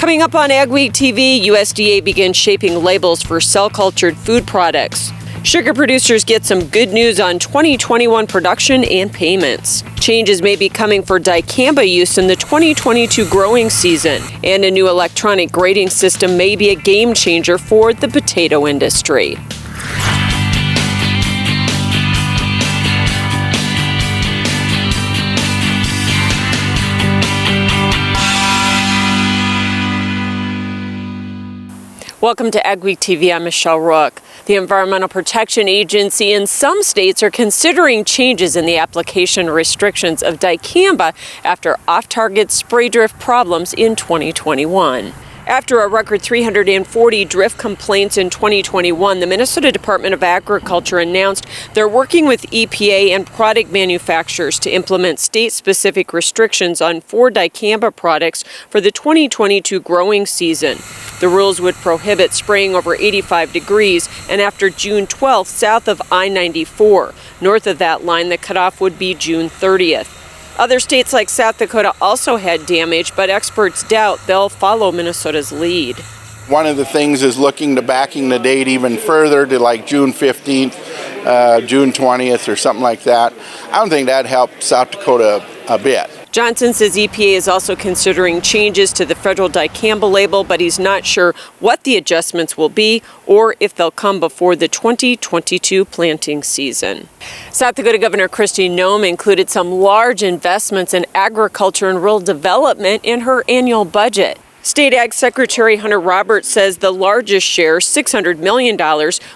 Coming up on Ag Week TV, USDA begins shaping labels for cell-cultured food products. Sugar producers get some good news on 2021 production and payments. Changes may be coming for Dicamba use in the 2022 growing season. And a new electronic grading system may be a game changer for the potato industry. Welcome to Ag Week TV. I'm Michelle Rook. The Environmental Protection Agency in some states are considering changes in the application restrictions of Dicamba after off-target spray drift problems in 2021. After a record 340 drift complaints in 2021, the Minnesota Department of Agriculture announced they're working with EPA and product manufacturers to implement state-specific restrictions on 4 Dicamba products for the 2022 growing season. The rules would prohibit spraying over 85 degrees and after June 12th south of I-94. North of that line, the cutoff would be June 30th. Other states like South Dakota also had damage, but experts doubt they'll follow Minnesota's lead. One of the things is looking to backing the date even further to like June 15th, June 20th or something like that. I don't think that helps South Dakota a bit. Johnson says EPA is also considering changes to the federal Dicamba label, but he's not sure what the adjustments will be or if they'll come before the 2022 planting season. South Dakota Governor Kristi Noem included some large investments in agriculture and rural development in her annual budget. State Ag Secretary Hunter Roberts says the largest share, $600 million,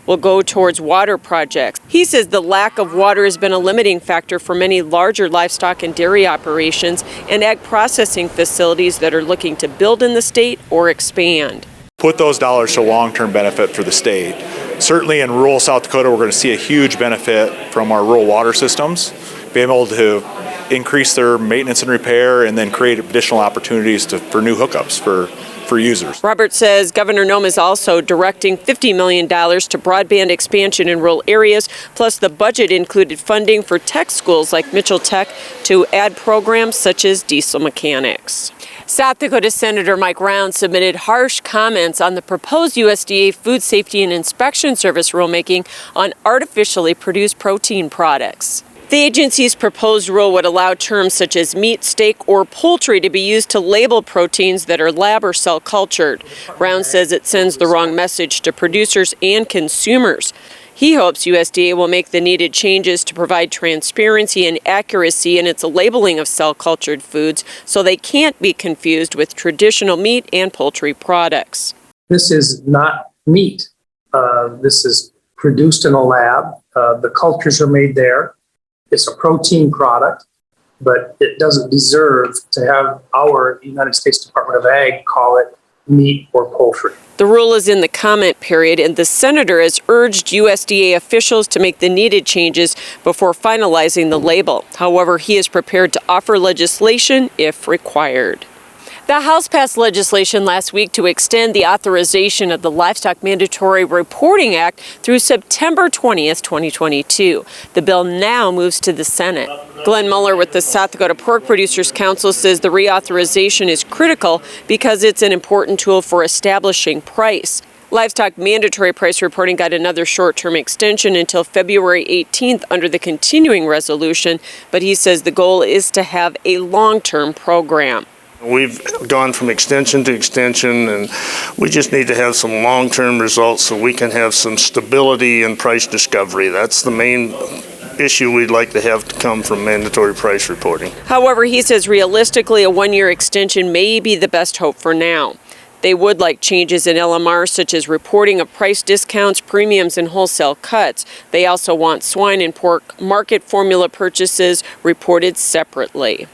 will go towards water projects. He says the lack of water has been a limiting factor for many larger livestock and dairy operations and ag processing facilities that are looking to build in the state or expand. Put those dollars to long-term benefit for the state. Certainly in rural South Dakota, we're going to see a huge benefit from our rural water systems, being able to increase their maintenance and repair and then create additional opportunities for new hookups for users. Roberts says Governor Noem is also directing $50 million to broadband expansion in rural areas, plus the budget included funding for tech schools like Mitchell Tech to add programs such as diesel mechanics. South Dakota Senator Mike Round submitted harsh comments on the proposed USDA Food Safety and Inspection Service rulemaking on artificially produced protein products. The agency's proposed rule would allow terms such as meat, steak, or poultry to be used to label proteins that are lab or cell cultured. Round says it sends the wrong message to producers and consumers. He hopes USDA will make the needed changes to provide transparency and accuracy in its labeling of cell-cultured foods so they can't be confused with traditional meat and poultry products. This is not meat. This is produced in a lab. The cultures are made there. It's a protein product, but it doesn't deserve to have our United States Department of Ag call it meat or poultry. The rule is in the comment period, and the senator has urged USDA officials to make the needed changes before finalizing the label. However, he is prepared to offer legislation if required. The House passed legislation last week to extend the authorization of the Livestock Mandatory Reporting Act through September 20th, 2022. The bill now moves to the Senate. Glenn Muller with the South Dakota Pork Producers Council says the reauthorization is critical because it's an important tool for establishing price. Livestock mandatory price reporting got another short-term extension until February 18th under the continuing resolution, but he says the goal is to have a long-term program. We've gone from extension to extension, and we just need to have some long-term results so we can have some stability in price discovery. That's the main issue we'd like to have to come from mandatory price reporting. However, he says realistically a one-year extension may be the best hope for now. They would like changes in LMR such as reporting of price discounts, premiums, and wholesale cuts. They also want swine and pork market formula purchases reported separately.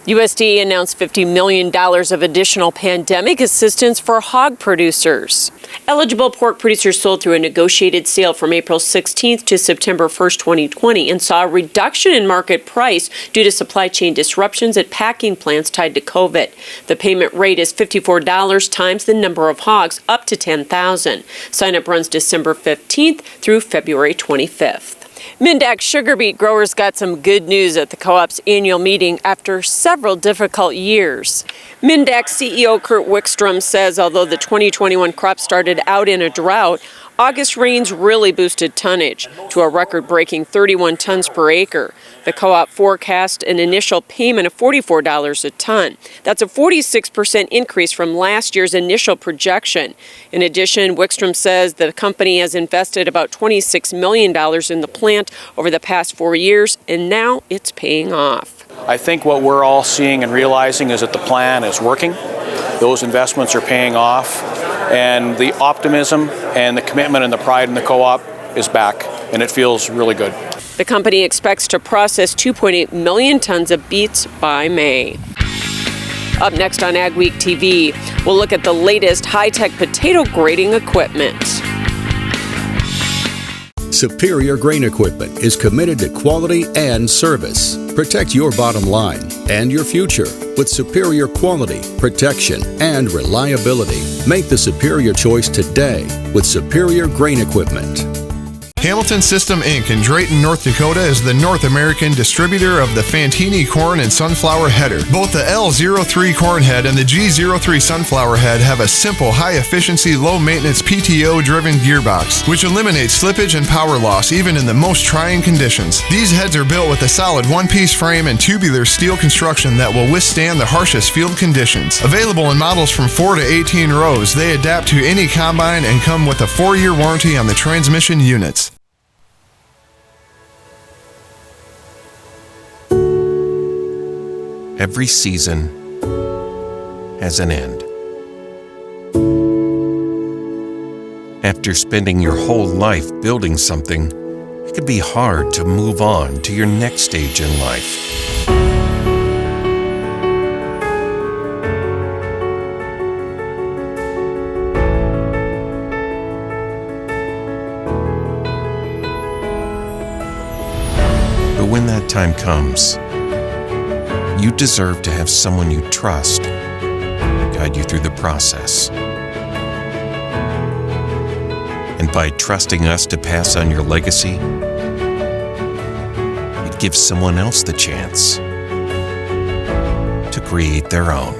USDA announced $50 million of additional pandemic assistance for hog producers. Eligible pork producers sold through a negotiated sale from April 16th to September 1st, 2020, and saw a reduction in market price due to supply chain disruptions at packing plants tied to COVID. The payment rate is $54 times the number of hogs, up to 10,000. Sign-up runs December 15th through February 25th. Mindac sugar beet growers got some good news at the co-op's annual meeting after several difficult years. Mindac CEO Kurt Wickstrom says although the 2021 crop started out in a drought, August rains really boosted tonnage to a record-breaking 31 tons per acre. The co-op forecast an initial payment of $44 a ton. That's a 46% increase from last year's initial projection. In addition, Wickstrom says the company has invested about $26 million in the plant over the past 4 years, and now it's paying off. I think what we're all seeing and realizing is that the plan is working. Those investments are paying off, and the optimism and the commitment and the pride in the co-op is back, and it feels really good. The company expects to process 2.8 million tons of beets by May. Up next on Ag Week TV, we'll look at the latest high-tech potato grading equipment. Superior Grain Equipment is committed to quality and service. Protect your bottom line and your future with superior quality, protection, and reliability. Make the superior choice today with Superior Grain Equipment. Hamilton System Inc. in Drayton, North Dakota is the North American distributor of the Fantini corn and sunflower header. Both the L03 corn head and the G03 sunflower head have a simple, high-efficiency, low-maintenance PTO-driven gearbox, which eliminates slippage and power loss even in the most trying conditions. These heads are built with a solid one-piece frame and tubular steel construction that will withstand the harshest field conditions. Available in models from 4 to 18 rows, they adapt to any combine and come with a 4-year warranty on the transmission units. Every season has an end. After spending your whole life building something, it can be hard to move on to your next stage in life. But when that time comes, you deserve to have someone you trust guide you through the process. And by trusting us to pass on your legacy, it gives someone else the chance to create their own.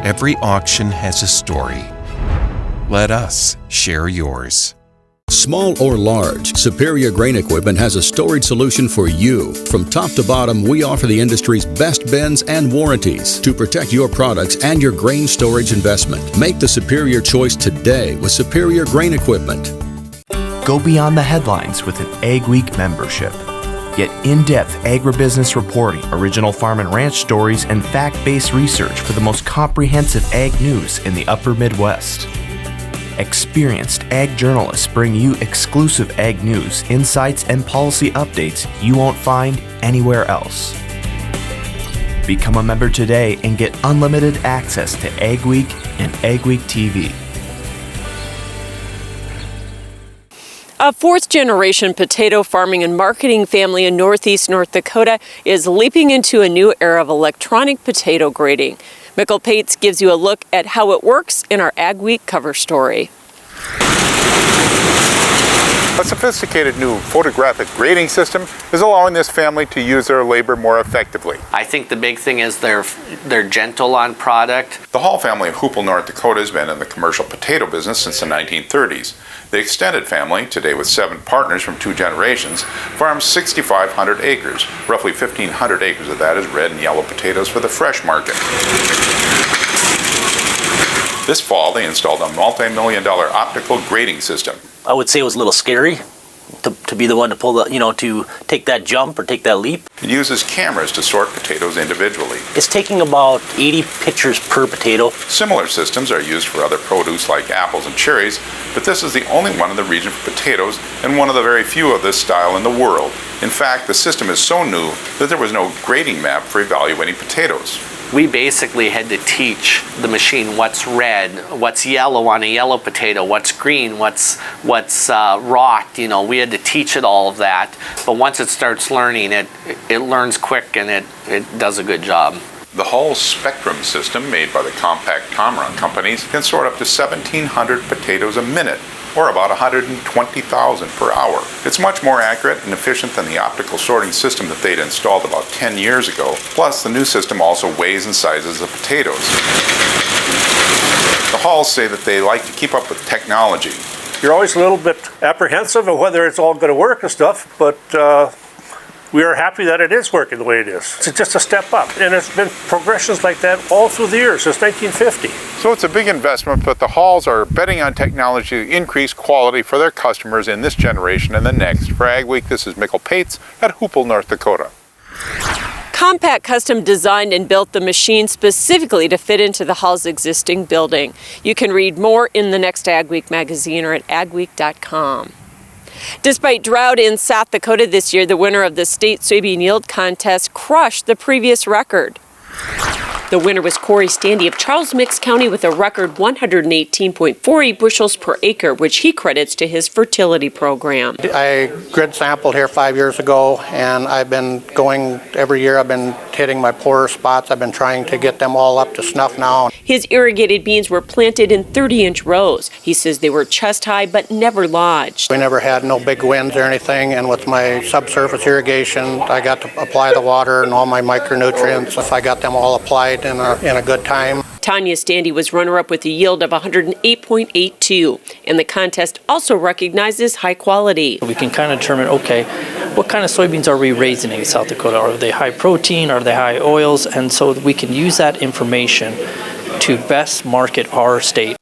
Every auction has a story. Let us share yours. Small or large, Superior Grain Equipment has a storage solution for you. From top to bottom, we offer the industry's best bins and warranties to protect your products and your grain storage investment. Make the superior choice today with Superior Grain Equipment. Go beyond the headlines with an Ag Week membership. Get in-depth agribusiness reporting, original farm and ranch stories, and fact-based research for the most comprehensive ag news in the upper Midwest. Experienced ag journalists bring you exclusive ag news, insights, and policy updates you won't find anywhere else. Become a member today and get unlimited access to Ag Week and Ag Week TV. A fourth-generation potato farming and marketing family in northeast North Dakota is leaping into a new era of electronic potato grading. Mikkel Pates gives you a look at how it works in our Ag Week cover story. A sophisticated new photographic grading system is allowing this family to use their labor more effectively. I think the big thing is they're gentle on product. The Hall family of Hoople, North Dakota has been in the commercial potato business since the 1930s. The extended family, today with 7 partners from 2 generations, farms 6,500 acres. Roughly 1,500 acres of that is red and yellow potatoes for the fresh market. This fall, they installed a multi-million-dollar optical grading system. I would say it was a little scary to be the one to pull the, to take that jump or take that leap. It uses cameras to sort potatoes individually. It's taking about 80 pictures per potato. Similar systems are used for other produce like apples and cherries, but this is the only one in the region for potatoes and one of the very few of this style in the world. In fact, the system is so new that there was no grading map for evaluating potatoes. We basically had to teach the machine what's red, what's yellow on a yellow potato, what's green, what's rocked. We had to teach it all of that. But once it starts learning, it learns quick and it does a good job. The Hall Spectrum system, made by the compact Tomron companies, can sort up to 1,700 potatoes a minute. or about 120,000 per hour. It's much more accurate and efficient than the optical sorting system that they'd installed about 10 years ago. Plus, the new system also weighs and sizes the potatoes. The Halls say that they like to keep up with technology. You're always a little bit apprehensive of whether it's all going to work and stuff, but we are happy that it is working the way it is. It's just a step up, and it's been progressions like that all through the years, since 1950. So it's a big investment, but the Halls are betting on technology to increase quality for their customers in this generation and the next. For Ag Week, this is Mikkel Pates at Hoople, North Dakota. Compact Custom designed and built the machine specifically to fit into the Hall's existing building. You can read more in the next Ag Week magazine or at agweek.com. Despite drought in South Dakota this year, the winner of the state soybean yield contest crushed the previous record. The winner was Corey Standy of Charles Mix County with a record 118.48 bushels per acre, which he credits to his fertility program. I grid sampled here 5 years ago, and I've been going every year. I've been hitting my poorer spots. I've been trying to get them all up to snuff now. His irrigated beans were planted in 30-inch rows. He says they were chest high but never lodged. We never had no big winds or anything, and with my subsurface irrigation, I got to apply the water and all my micronutrients. If I got them all applied in a good time. Tanya Standy was runner-up with a yield of 108.82, and the contest also recognizes high quality. We can kind of determine, okay, what kind of soybeans are we raising in South Dakota? Are they high protein? Are they high oils? And so we can use that information to best market our state.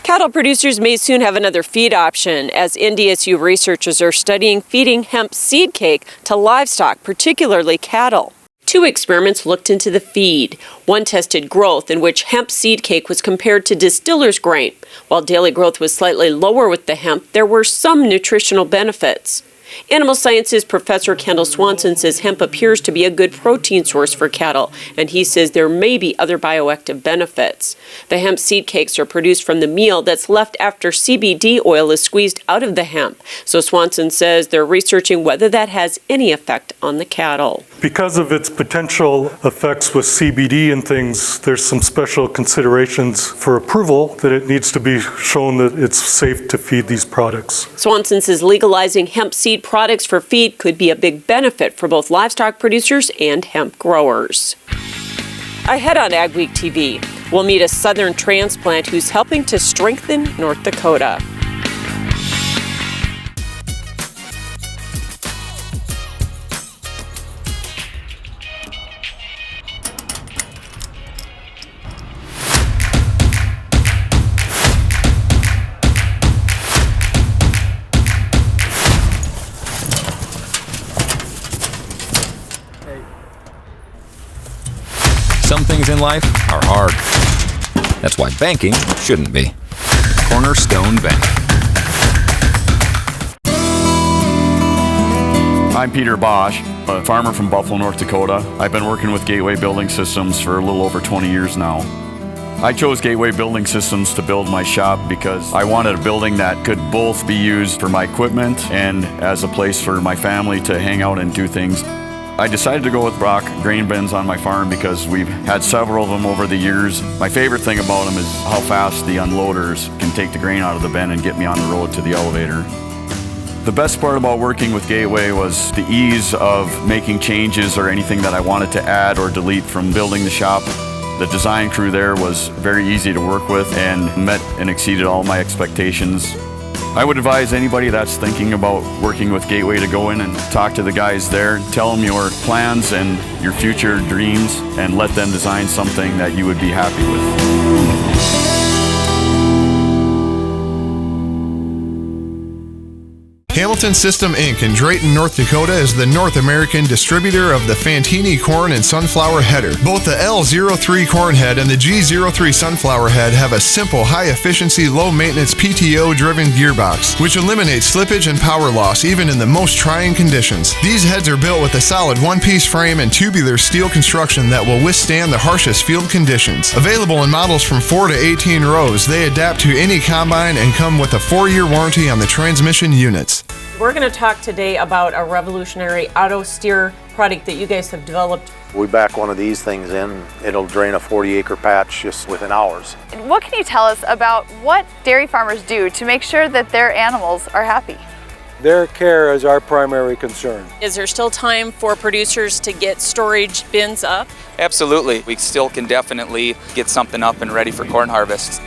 Cattle producers may soon have another feed option, as NDSU researchers are studying feeding hemp seed cake to livestock, particularly cattle. 2 experiments looked into the feed. One tested growth, in which hemp seed cake was compared to distiller's grain. While daily growth was slightly lower with the hemp, there were some nutritional benefits. Animal Sciences Professor Kendall Swanson says hemp appears to be a good protein source for cattle, and he says there may be other bioactive benefits. The hemp seed cakes are produced from the meal that's left after CBD oil is squeezed out of the hemp. So Swanson says they're researching whether that has any effect on the cattle. Because of its potential effects with CBD and things, there's some special considerations for approval that it needs to be shown that it's safe to feed these products. Swanson says legalizing hemp seed products for feed could be a big benefit for both livestock producers and hemp growers. Ahead on Ag Week TV, we'll meet a southern transplant who's helping to strengthen North Dakota. Some things in life are hard. That's why banking shouldn't be. Cornerstone Bank. I'm Peter Bosch, a farmer from Buffalo, North Dakota. I've been working with Gateway Building Systems for a little over 20 years now. I chose Gateway Building Systems to build my shop because I wanted a building that could both be used for my equipment and as a place for my family to hang out and do things. I decided to go with Brock grain bins on my farm because we've had several of them over the years. My favorite thing about them is how fast the unloaders can take the grain out of the bin and get me on the road to the elevator. The best part about working with Gateway was the ease of making changes or anything that I wanted to add or delete from building the shop. The design crew there was very easy to work with and met and exceeded all my expectations. I would advise anybody that's thinking about working with Gateway to go in and talk to the guys there, tell them your plans and your future dreams, and let them design something that you would be happy with. Hamilton System Inc. in Drayton, North Dakota is the North American distributor of the Fantini corn and sunflower header. Both the L03 corn head and the G03 sunflower head have a simple, high-efficiency, low-maintenance PTO-driven gearbox, which eliminates slippage and power loss even in the most trying conditions. These heads are built with a solid one-piece frame and tubular steel construction that will withstand the harshest field conditions. Available in models from 4 to 18 rows, they adapt to any combine and come with a 4-year warranty on the transmission units. We're going to talk today about a revolutionary auto steer product that you guys have developed. We back one of these things in, it'll drain a 40-acre patch just within hours. What can you tell us about what dairy farmers do to make sure that their animals are happy? Their care is our primary concern. Is there still time for producers to get storage bins up? Absolutely. We still can definitely get something up and ready for corn harvest.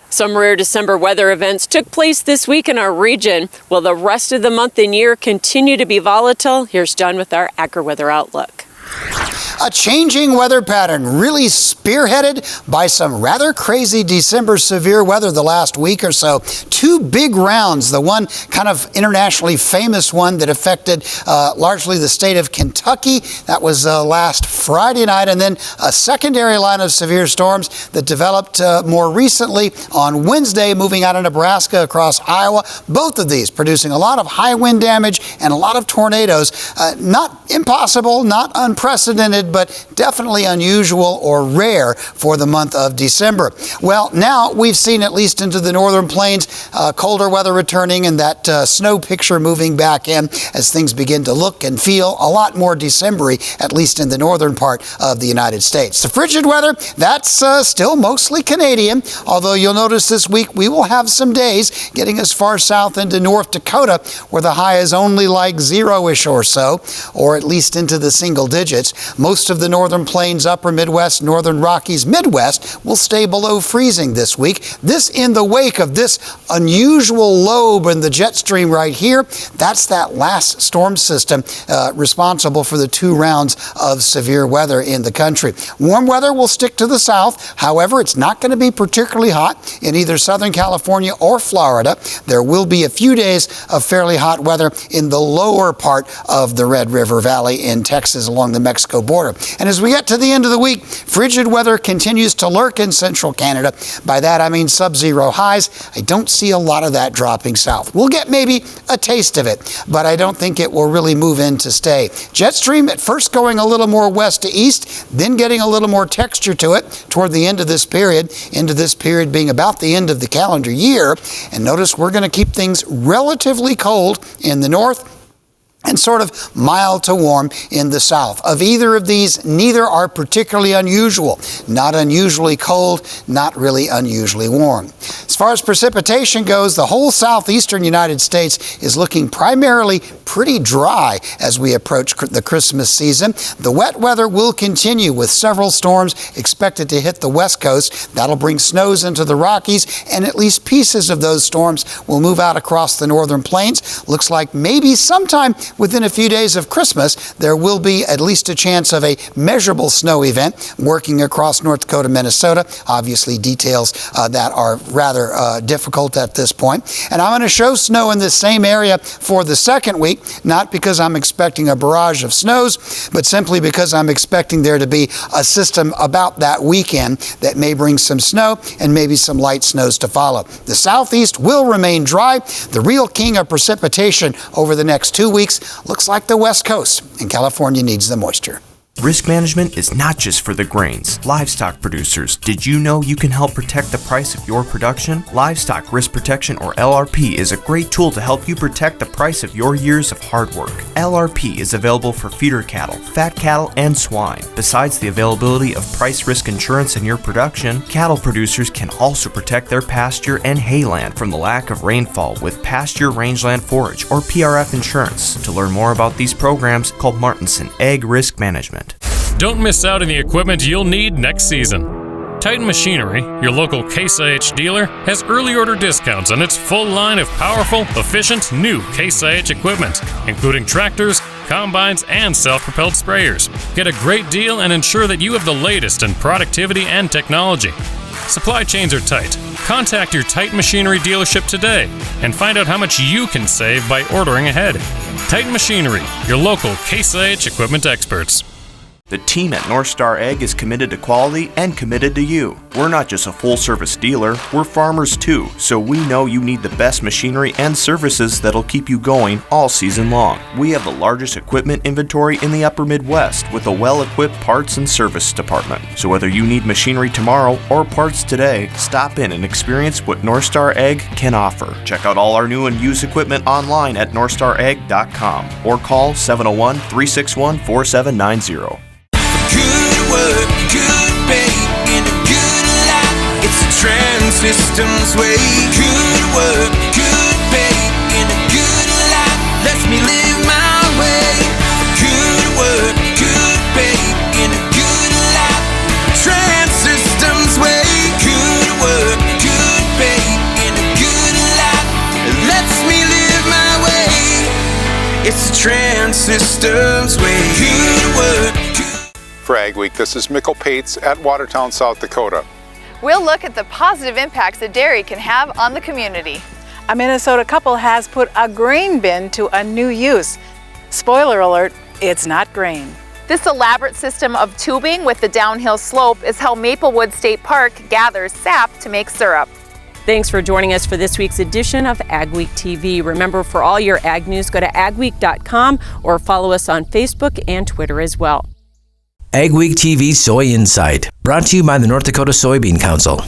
Some rare December weather events took place this week in our region. Will the rest of the month and year continue to be volatile? Here's John with our AccuWeather outlook. A changing weather pattern really spearheaded by some rather crazy December severe weather the last week or so. Two big rounds, the one kind of internationally famous one that affected largely the state of Kentucky. That was last Friday night, and then a secondary line of severe storms that developed more recently on Wednesday, moving out of Nebraska across Iowa. Both of these producing a lot of high wind damage and a lot of tornadoes. Not impossible, not unprecedented, but definitely unusual or rare for the month of December. Well, now we've seen, at least into the northern plains, colder weather returning and that snow picture moving back in as things begin to look and feel a lot more December-y, at least in the northern part of the United States. The frigid weather, that's still mostly Canadian, although you'll notice this week we will have some days getting as far south into North Dakota where the high is only like zero-ish or so, or at least into the single digits. Most of the northern plains, upper Midwest, northern Rockies, Midwest will stay below freezing this week. This in the wake of this unusual lobe in the jet stream right here. That's that last storm system responsible for the two rounds of severe weather in the country. Warm weather will stick to the south. However, it's not going to be particularly hot in either Southern California or Florida. There will be a few days of fairly hot weather in the lower part of the Red River Valley in Texas along the Mexico border. And as we get to the end of the week, frigid weather continues to lurk in central Canada. By that I mean sub-zero highs. I don't see a lot of that dropping south. We'll get maybe a taste of it, but I don't think it will really move in to stay. Jet stream at first going a little more west to east, then getting a little more texture to it toward the end of this period being about the end of the calendar year. And notice we're going to keep things relatively cold in the north and sort of mild to warm in the south. Of either of these, neither are particularly unusual. Not unusually cold, not really unusually warm. As far as precipitation goes, the whole southeastern United States is looking primarily pretty dry as we approach the Christmas season. The wet weather will continue with several storms expected to hit the west coast. That'll bring snows into the Rockies, and at least pieces of those storms will move out across the northern plains. Looks like maybe sometime within a few days of Christmas, there will be at least a chance of a measurable snow event working across North Dakota, Minnesota. Obviously, details that are rather difficult at this point. And I'm going to show snow in this same area for the second week, not because I'm expecting a barrage of snows, but simply because I'm expecting there to be a system about that weekend that may bring some snow and maybe some light snows to follow. The southeast will remain dry. The real king of precipitation over the next 2 weeks looks like the West Coast, and California needs the moisture. Risk management is not just for the grains. Livestock producers, did you know you can help protect the price of your production? Livestock Risk Protection, or LRP, is a great tool to help you protect the price of your years of hard work. LRP is available for feeder cattle, fat cattle, and swine. Besides the availability of price risk insurance in your production, cattle producers can also protect their pasture and hayland from the lack of rainfall with Pasture Rangeland Forage, or PRF insurance. To learn more about these programs, call Martinson Ag Risk Management. Don't miss out on the equipment you'll need next season. Titan Machinery, your local Case IH dealer, has early order discounts on its full line of powerful, efficient, new Case IH equipment, including tractors, combines, and self-propelled sprayers. Get a great deal and ensure that you have the latest in productivity and technology. Supply chains are tight. Contact your Titan Machinery dealership today and find out how much you can save by ordering ahead. Titan Machinery, your local Case IH equipment experts. The team at North Star Ag is committed to quality and committed to you. We're not just a full-service dealer, we're farmers too, so we know you need the best machinery and services that'll keep you going all season long. We have the largest equipment inventory in the upper Midwest with a well-equipped parts and service department. So whether you need machinery tomorrow or parts today, stop in and experience what North Star Ag can offer. Check out all our new and used equipment online at northstarag.com or call 701-361-4790. Good work, good pay, and a good life. It's the Trans Systems way. Good work, good pay, and a good life. Lets me live my way. Good work, good pay, and a good life. Trans Systems way. Good work, good pay, and a good life. Lets me live my way. It's the Trans Systems way. Good work. For Ag Week, this is Mikkel Pates at Watertown, South Dakota. We'll look at the positive impacts that dairy can have on the community. A Minnesota couple has put a grain bin to a new use. Spoiler alert, it's not grain. This elaborate system of tubing with the downhill slope is how Maplewood State Park gathers sap to make syrup. Thanks for joining us for this week's edition of Ag Week TV. Remember, for all your ag news, go to agweek.com or follow us on Facebook and Twitter as well. Ag Week TV Soy Insight, brought to you by the North Dakota Soybean Council.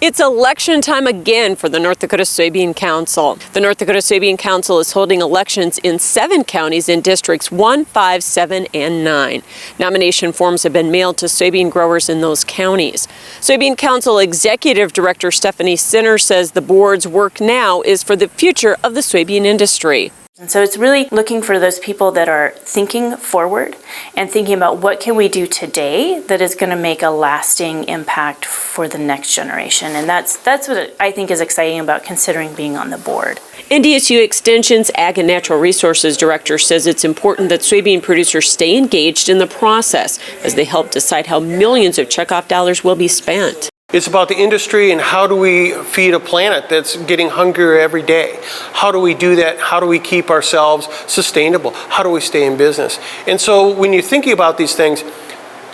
It's election time again for the North Dakota Soybean Council. The North Dakota Soybean Council is holding elections in 7 counties in districts 1, 5, 7, and 9. Nomination forms have been mailed to soybean growers in those counties. Soybean Council Executive Director Stephanie Sinner says the board's work now is for the future of the soybean industry. And so it's really looking for those people that are thinking forward and thinking about what can we do today that is going to make a lasting impact for the next generation. And that's what I think is exciting about considering being on the board. NDSU Extension's Ag and Natural Resources Director says it's important that soybean producers stay engaged in the process as they help decide how millions of checkoff dollars will be spent. It's about the industry and how do we feed a planet that's getting hungrier every day? How do we do that? How do we keep ourselves sustainable? How do we stay in business? And so when you're thinking about these things,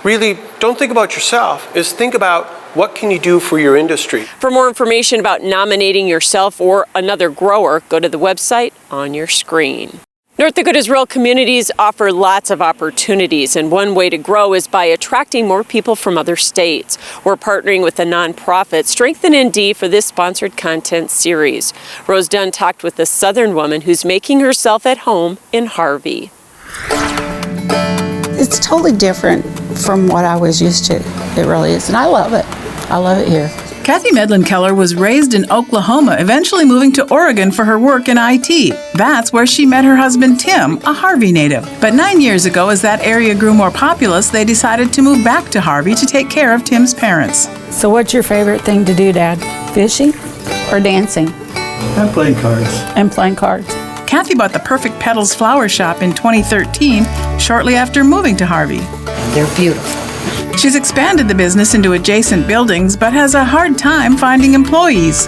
really don't think about yourself, is think about what can you do for your industry. For more information about nominating yourself or another grower, go to the website on your screen. North Dakota's rural communities offer lots of opportunities, and one way to grow is by attracting more people from other states. We're partnering with the nonprofit Strengthen ND for this sponsored content series. Rose Dunn talked with a Southern woman who's making herself at home in Harvey. It's totally different from what I was used to. It really is, and I love it. I love it here. Kathy Medlin-Keller was raised in Oklahoma, eventually moving to Oregon for her work in IT. That's where she met her husband, Tim, a Harvey native. But 9 years ago, as that area grew more populous, they decided to move back to Harvey to take care of Tim's parents. So what's your favorite thing to do, Dad? Fishing or dancing? And playing cards. And playing cards. Kathy bought the Perfect Petals flower shop in 2013, shortly after moving to Harvey. They're beautiful. She's expanded the business into adjacent buildings, but has a hard time finding employees.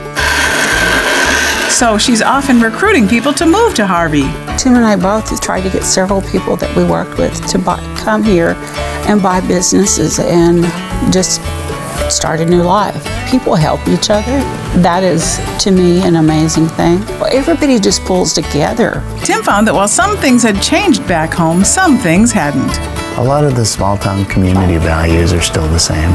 So she's often recruiting people to move to Harvey. Tim and I both tried to get several people that we worked with to come here and buy businesses and just start a new life. People help each other. That is, to me, an amazing thing. Everybody just pulls together. Tim found that while some things had changed back home, some things hadn't. A lot of the small-town community values are still the same.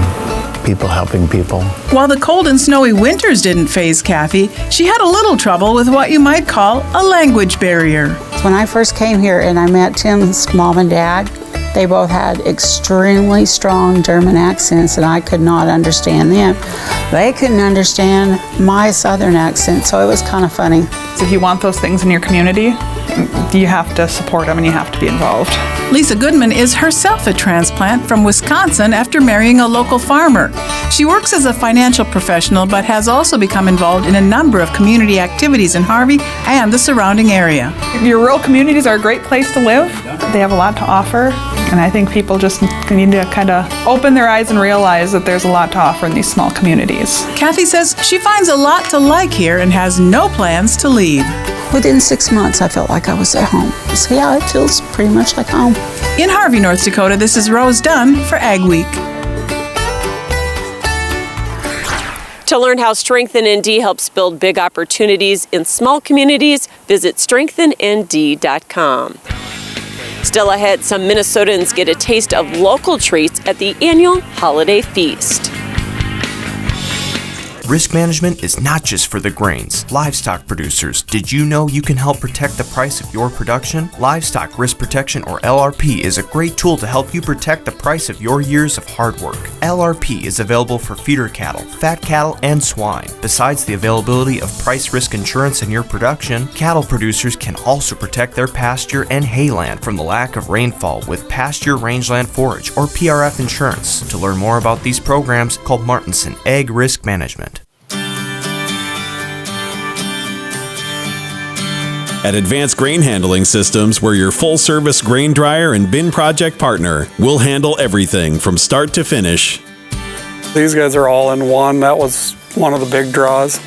People helping people. While the cold and snowy winters didn't faze Kathy, she had a little trouble with what you might call a language barrier. When I first came here and I met Tim's mom and dad, they both had extremely strong German accents and I could not understand them. They couldn't understand my Southern accent, so it was kind of funny. If you want those things in your community, you have to support them and you have to be involved. Lisa Goodman is herself a transplant from Wisconsin after marrying a local farmer. She works as a financial professional but has also become involved in a number of community activities in Harvey and the surrounding area. Your rural communities are a great place to live. They have a lot to offer. And I think people just need to kind of open their eyes and realize that there's a lot to offer in these small communities. Kathy says she finds a lot to like here and has no plans to leave. Within 6 months, I felt like I was at home. So yeah, it feels pretty much like home. In Harvey, North Dakota, this is Rose Dunn for Ag Week. To learn how Strengthen ND helps build big opportunities in small communities, visit strengthennd.com. Still ahead, some Minnesotans get a taste of local treats at the annual holiday feast. Risk management is not just for the grains. Livestock producers, did you know you can help protect the price of your production? Livestock Risk Protection, or LRP, is a great tool to help you protect the price of your years of hard work. LRP is available for feeder cattle, fat cattle, and swine. Besides the availability of price risk insurance in your production, cattle producers can also protect their pasture and hayland from the lack of rainfall with Pasture Rangeland Forage, or PRF insurance. To learn more about these programs, call Martinson Ag Risk Management. At Advanced Grain Handling Systems, we're your full-service grain dryer and bin project partner. We'll handle everything from start to finish. These guys are all in one. That was one of the big draws.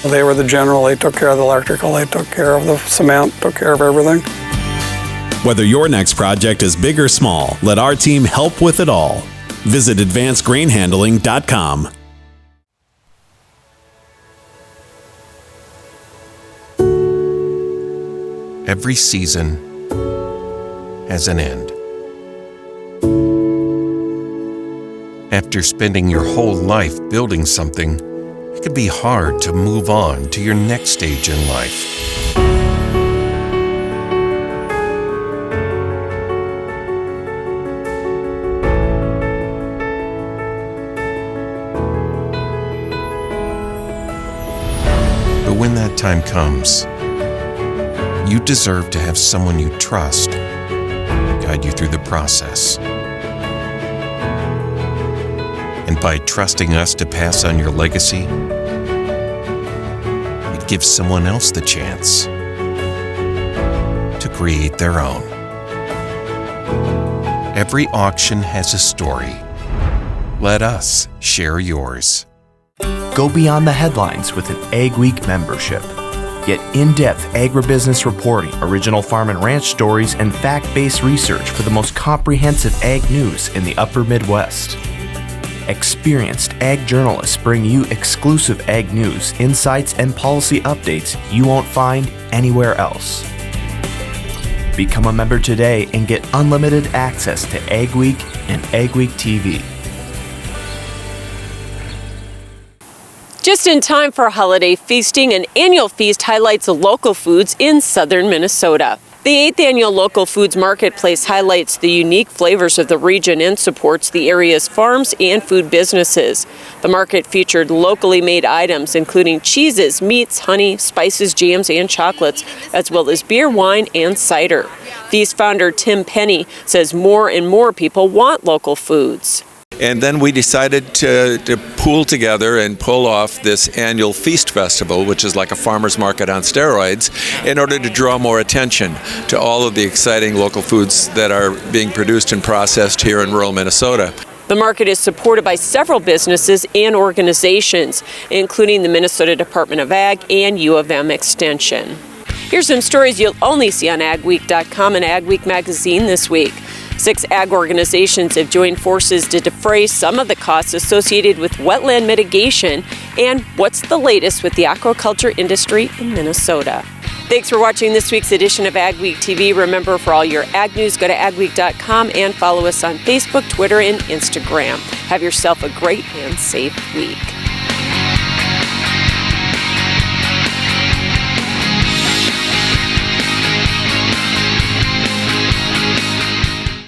They were the general. They took care of the electrical. They took care of the cement, took care of everything. Whether your next project is big or small, let our team help with it all. Visit advancedgrainhandling.com. Every season has an end. After spending your whole life building something, it can be hard to move on to your next stage in life. But when that time comes, you deserve to have someone you trust guide you through the process. And by trusting us to pass on your legacy, it gives someone else the chance to create their own. Every auction has a story. Let us share yours. Go beyond the headlines with an Ag Week membership. Get in-depth agribusiness reporting, original farm and ranch stories, and fact-based research for the most comprehensive ag news in the upper Midwest. Experienced ag journalists bring you exclusive ag news, insights, and policy updates you won't find anywhere else. Become a member today and get unlimited access to Ag Week and Ag Week TV. Just in time for holiday feasting, an annual feast highlights local foods in southern Minnesota. The 8th annual Local Foods Marketplace highlights the unique flavors of the region and supports the area's farms and food businesses. The market featured locally made items including cheeses, meats, honey, spices, jams, and chocolates, as well as beer, wine, and cider. Feast founder Tim Penny says more and more people want local foods. And then we decided to pool together and pull off this annual Feast Festival, which is like a farmer's market on steroids, in order to draw more attention to all of the exciting local foods that are being produced and processed here in rural Minnesota. The market is supported by several businesses and organizations, including the Minnesota Department of Ag and U of M Extension. Here's some stories you'll only see on agweek.com and Ag Week magazine this week. 6 ag organizations have joined forces to defray some of the costs associated with wetland mitigation and what's the latest with the aquaculture industry in Minnesota. Thanks for watching this week's edition of Ag Week TV. Remember, for all your ag news, go to agweek.com and follow us on Facebook, Twitter, and Instagram. Have yourself a great and safe week.